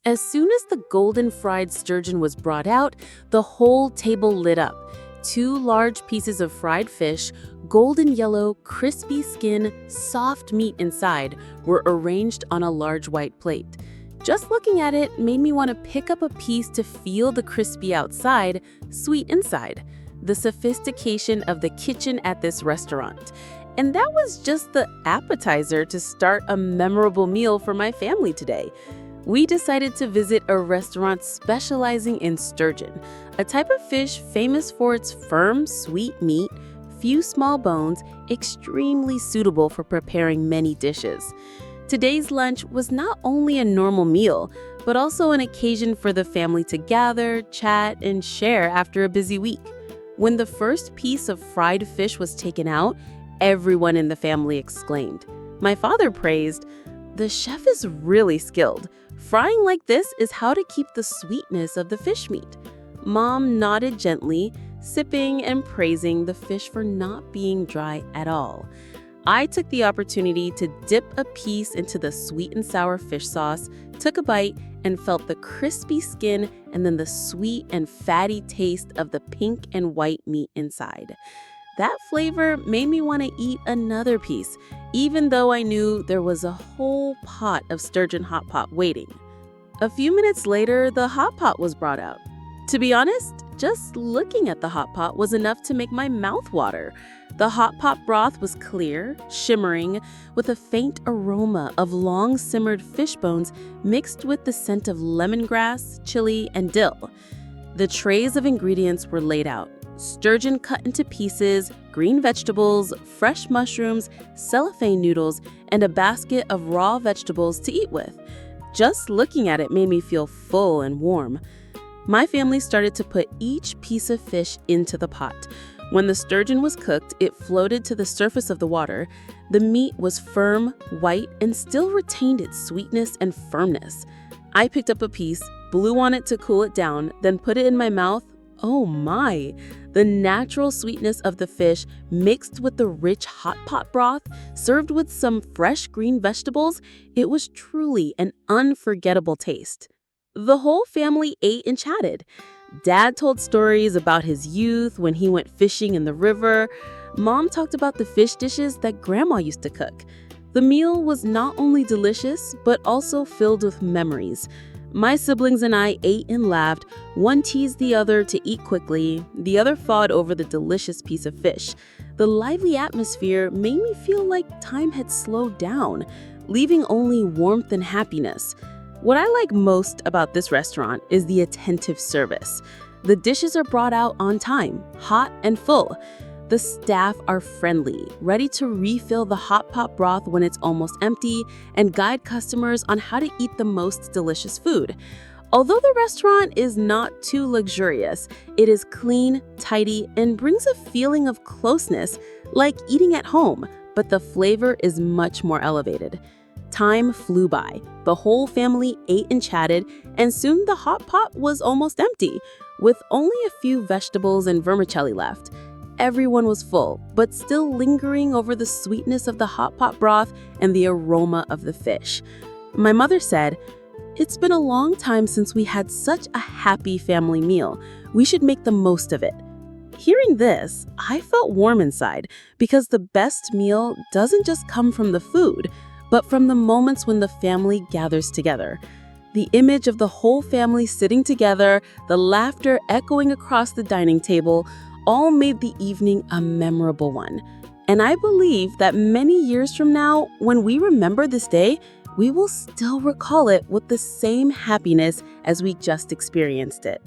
As soon as the golden fried sturgeon was brought out, the whole table lit up. 2 large pieces of fried fish, golden yellow, crispy skin, soft meat inside, were arranged on a large white plate. Just looking at it made me want to pick up a piece to feel the crispy outside, sweet inside. The sophistication of the kitchen at this restaurant. And that was just the appetizer to start a memorable meal for my family today. We decided to visit a restaurant specializing in sturgeon, a type of fish famous for its firm, sweet meat, few small bones, extremely suitable for preparing many dishes. Today's lunch was not only a normal meal, but also an occasion for the family to gather, chat, and share after a busy week. When the first piece of fried fish was taken out, everyone in the family exclaimed. My father praised, "The chef is really skilled. Frying like this is how to keep the sweetness of the fish meat." Mom nodded gently, sipping and praising the fish for not being dry at all. I took the opportunity to dip a piece into the sweet and sour fish sauce, took a bite, and felt the crispy skin and then the sweet and fatty taste of the pink and white meat inside. That flavor made me want to eat another piece, even though I knew there was a whole pot of sturgeon hot pot waiting. A few minutes later, the hot pot was brought out. To be honest, just looking at the hot pot was enough to make my mouth water. The hot pot broth was clear, shimmering, with a faint aroma of long-simmered fish bones mixed with the scent of lemongrass, chili, and dill. The trays of ingredients were laid out. Sturgeon cut into pieces, green vegetables, fresh mushrooms, cellophane noodles, and a basket of raw vegetables to eat with. Just looking at it made me feel full and warm. My family started to put each piece of fish into the pot. When the sturgeon was cooked, it floated to the surface of the water. The meat was firm, white, and still retained its sweetness and firmness. I picked up a piece, blew on it to cool it down, then put it in my mouth. Oh my! The natural sweetness of the fish mixed with the rich hot pot broth, served with some fresh green vegetables, it was truly an unforgettable taste. The whole family ate and chatted. Dad told stories about his youth when he went fishing in the river. Mom talked about the fish dishes that Grandma used to cook. The meal was not only delicious, but also filled with memories. My siblings and I ate and laughed. One teased the other to eat quickly. The other fought over the delicious piece of fish. The lively atmosphere made me feel like time had slowed down, leaving only warmth and happiness. What I like most about this restaurant is the attentive service. The dishes are brought out on time, hot and full. The staff are friendly, ready to refill the hot pot broth when it's almost empty, and guide customers on how to eat the most delicious food. Although the restaurant is not too luxurious, it is clean, tidy, and brings a feeling of closeness, like eating at home, but the flavor is much more elevated. Time flew by. The whole family ate and chatted, and soon the hot pot was almost empty, with only a few vegetables and vermicelli left. Everyone was full, but still lingering over the sweetness of the hot pot broth and the aroma of the fish. My mother said, "It's been a long time since we had such a happy family meal. We should make the most of it." Hearing this, I felt warm inside, because the best meal doesn't just come from the food, but from the moments when the family gathers together. The image of the whole family sitting together, the laughter echoing across the dining table, all made the evening a memorable one. And I believe that many years from now, when we remember this day, we will still recall it with the same happiness as we just experienced it.